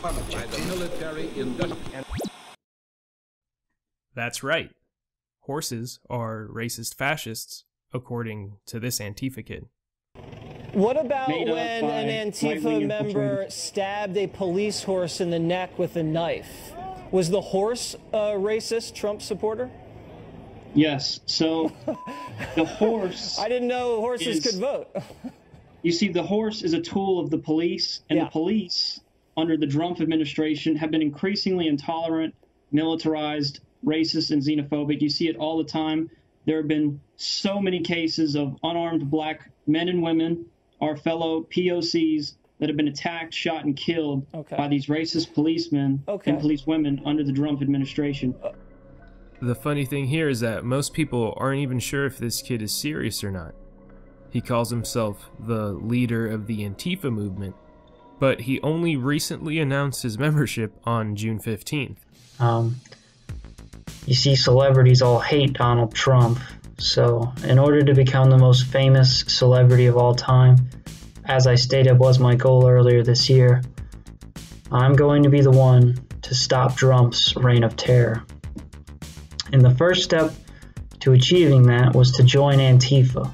punished by the military industrial. That's right. Horses are racist fascists, according to this Antifa kid. What about when an Antifa member stabbed a police horse in the neck with a knife? Was the horse a racist Trump supporter? Yes. So the horse... I didn't know horses could vote. You see, the horse is a tool of the police, and the police, under the Trump administration, have been increasingly intolerant, militarized, racist, and xenophobic. You see it all the time. There have been so many cases of unarmed black men and women, our fellow POCs, that have been attacked, shot, and killed by these racist policemen and policewomen under the Trump administration. The funny thing here is that most people aren't even sure if this kid is serious or not. He calls himself the leader of the Antifa movement, but he only recently announced his membership on June 15th. You see, celebrities all hate Donald Trump, so in order to become the most famous celebrity of all time, as I stated was my goal earlier this year, I'm going to be the one to stop Trump's reign of terror. And the first step to achieving that was to join Antifa.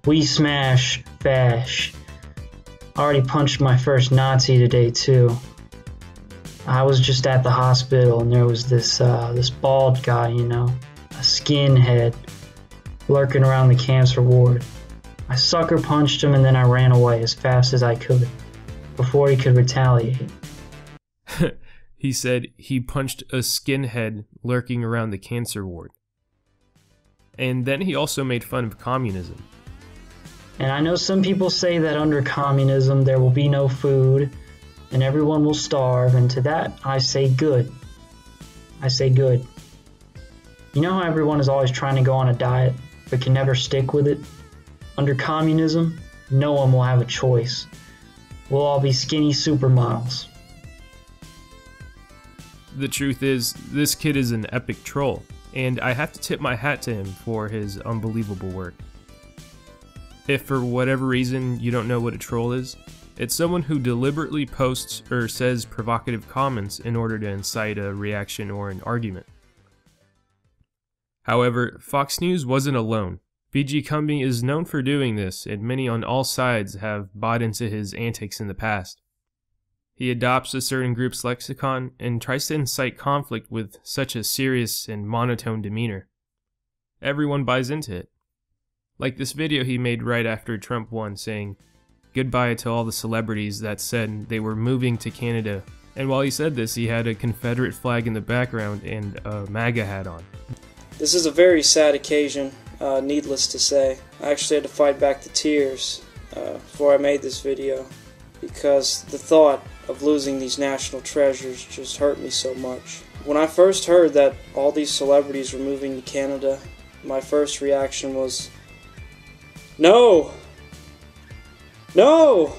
We smash, bash. I already punched my first Nazi today too. I was just at the hospital and there was this bald guy, you know, a skinhead, lurking around the cancer ward. I sucker punched him and then I ran away as fast as I could before he could retaliate. He said he punched a skinhead lurking around the cancer ward. And then he also made fun of communism. And I know some people say that under communism there will be no food and everyone will starve, and to that I say good. I say good. You know how everyone is always trying to go on a diet but can never stick with it? Under communism, no one will have a choice. We'll all be skinny supermodels. The truth is, this kid is an epic troll, and I have to tip my hat to him for his unbelievable work. If for whatever reason you don't know what a troll is, it's someone who deliberately posts or says provocative comments in order to incite a reaction or an argument. However, Fox News wasn't alone. BG Kumbi is known for doing this, and many on all sides have bought into his antics in the past. He adopts a certain group's lexicon and tries to incite conflict with such a serious and monotone demeanor. Everyone buys into it. Like this video he made right after Trump won, saying goodbye to all the celebrities that said they were moving to Canada. And while he said this, he had a Confederate flag in the background and a MAGA hat on. This is a very sad occasion, needless to say. I actually had to fight back the tears before I made this video, because the thought of losing these national treasures just hurt me so much. When I first heard that all these celebrities were moving to Canada, my first reaction was, no! No!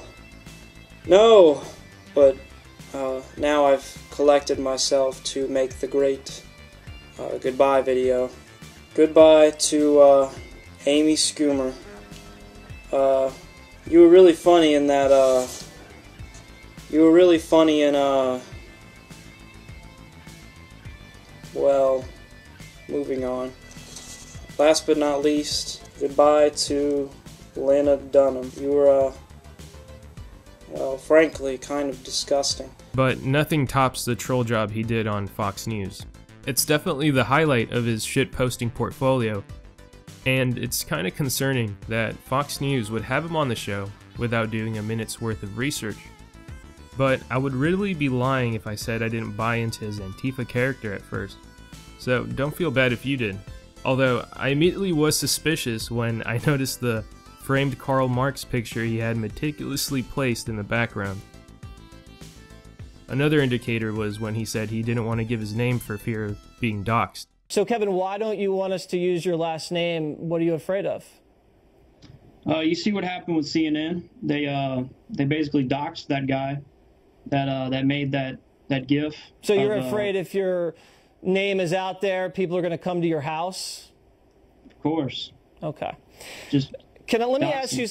No! But now I've collected myself to make the great goodbye video. Goodbye to Amy Schumer. You were really funny in that, well, moving on. Last but not least, goodbye to Lena Dunham. You were, well, frankly, kind of disgusting. But nothing tops the troll job he did on Fox News. It's definitely the highlight of his shit-posting portfolio, and it's kind of concerning that Fox News would have him on the show without doing a minute's worth of research. But I would really be lying if I said I didn't buy into his Antifa character at first, so don't feel bad if you did. Although, I immediately was suspicious when I noticed the framed Karl Marx picture he had meticulously placed in the background. Another indicator was when he said he didn't want to give his name for fear of being doxxed. So Kevin, why don't you want us to use your last name? What are you afraid of? You see what happened with CNN? They basically doxed that guy that made that GIF. So you're afraid if your name is out there, people are going to come to your house? Of course. Okay. Just let me ask you.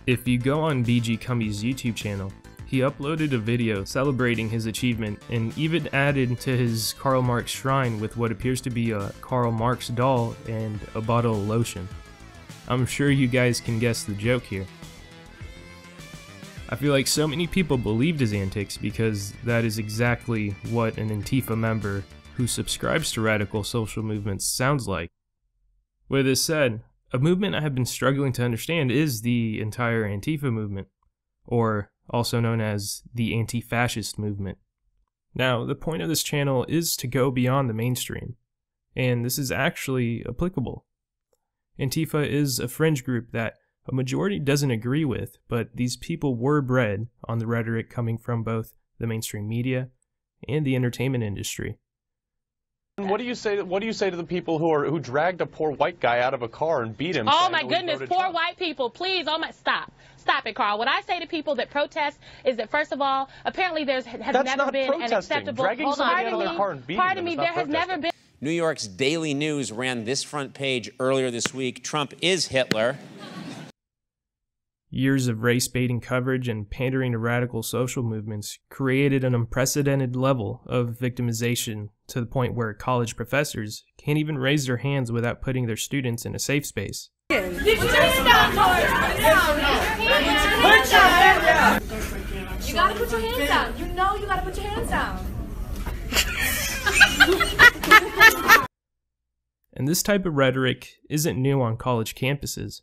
If you go on BG Kumbi's YouTube channel, he uploaded a video celebrating his achievement and even added to his Karl Marx shrine with what appears to be a Karl Marx doll and a bottle of lotion. I'm sure you guys can guess the joke here. I feel like so many people believed his antics because that is exactly what an Antifa member who subscribes to radical social movements sounds like. With this said, a movement I have been struggling to understand is the entire Antifa movement, or also known as the anti-fascist movement. Now, the point of this channel is to go beyond the mainstream, and this is actually applicable. Antifa is a fringe group that a majority doesn't agree with, but these people were bred on the rhetoric coming from both the mainstream media and the entertainment industry. What do you say to the people who dragged a poor white guy out of a car and beat him? Oh my goodness, poor white people, please, oh my, stop it, Carl. What I say to people that protest is that, first of all, apparently there has never been an acceptable. Dragging somebody out of their car and beating pardon me, there has never been. New York's Daily News ran this front page earlier this week: Trump is Hitler. Years of race-baiting coverage and pandering to radical social movements created an unprecedented level of victimization to the point where college professors can't even raise their hands without putting their students in a safe space. Get your hands down, you gotta put your hands down. You know you gotta put your hands down. And this type of rhetoric isn't new on college campuses.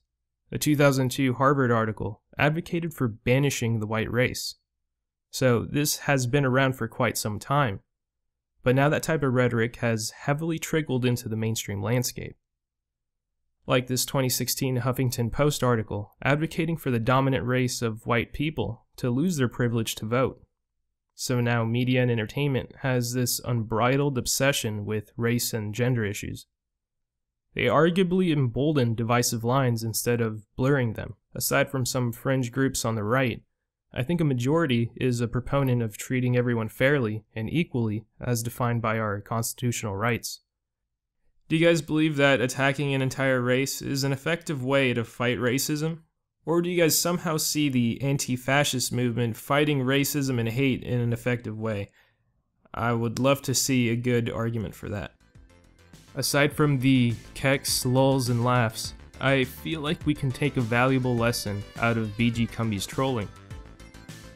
A 2002 Harvard article advocated for banishing the white race. So this has been around for quite some time. But now that type of rhetoric has heavily trickled into the mainstream landscape. Like this 2016 Huffington Post article advocating for the dominant race of white people to lose their privilege to vote. So now media and entertainment has this unbridled obsession with race and gender issues. They arguably embolden divisive lines instead of blurring them. Aside from some fringe groups on the right, I think a majority is a proponent of treating everyone fairly and equally as defined by our constitutional rights. Do you guys believe that attacking an entire race is an effective way to fight racism? Or do you guys somehow see the anti-fascist movement fighting racism and hate in an effective way? I would love to see a good argument for that. Aside from the keks, lulz, and laughs, I feel like we can take a valuable lesson out of BG Kumbi's trolling.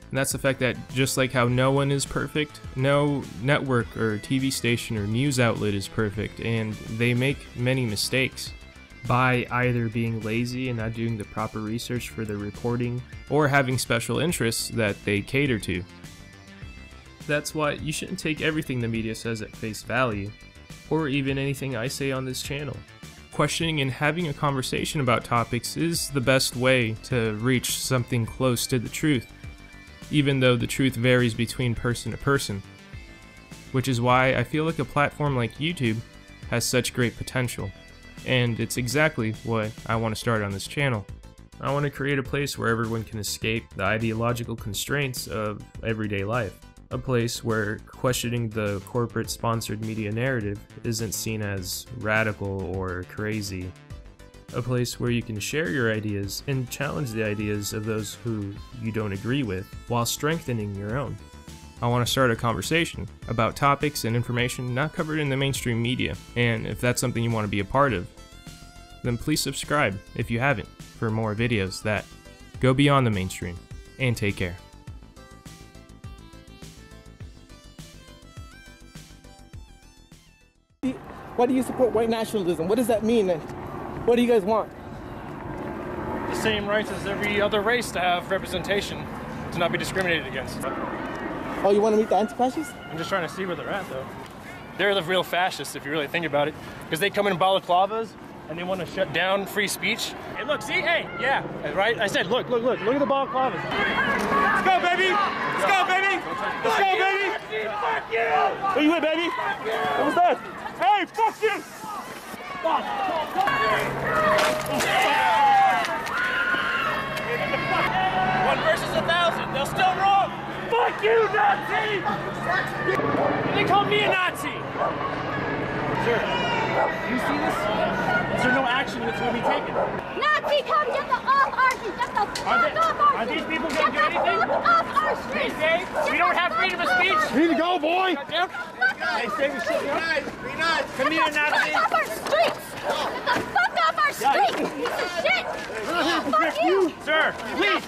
And that's the fact that just like how no one is perfect, no network or TV station or news outlet is perfect, and they make many mistakes by either being lazy and not doing the proper research for their reporting, or having special interests that they cater to. That's why you shouldn't take everything the media says at face value, or even anything I say on this channel. Questioning and having a conversation about topics is the best way to reach something close to the truth, even though the truth varies between person to person. Which is why I feel like a platform like YouTube has such great potential, and it's exactly what I want to start on this channel. I want to create a place where everyone can escape the ideological constraints of everyday life. A place where questioning the corporate-sponsored media narrative isn't seen as radical or crazy. A place where you can share your ideas and challenge the ideas of those who you don't agree with while strengthening your own. I want to start a conversation about topics and information not covered in the mainstream media, and if that's something you want to be a part of, then please subscribe if you haven't for more videos that go beyond the mainstream, and take care. Why do you support white nationalism? What does that mean? And what do you guys want? The same rights as every other race to have representation, to not be discriminated against. Oh, you want to meet the anti-fascists? I'm just trying to see where they're at, though. They're the real fascists, if you really think about it, because they come in balaclavas and they want to shut down free speech. Hey, look, see? Hey, yeah, right? I said, look at the balaclavas. Let's go, baby! Let's go, baby! Let's go, baby! Fuck you! Where you at, baby? What was that? Hey, fuck you! One versus 1,000. They'll still wrong. Fuck you, Nazi! They called me a Nazi. Sir, do you see this? Is there no action that's going to be taken? Nazi! Nazi, come get the off our street. Get the fuck off our street. Are these people going to do anything? Get the fuck off our street. We don't have freedom of speech. You need to go, boy. Hey, save your shit. Be nice. Come here, Nazi. Get the fuck off our streets. Get the fuck off our street. Piece of shit. We're not here to protect you. Sir, please.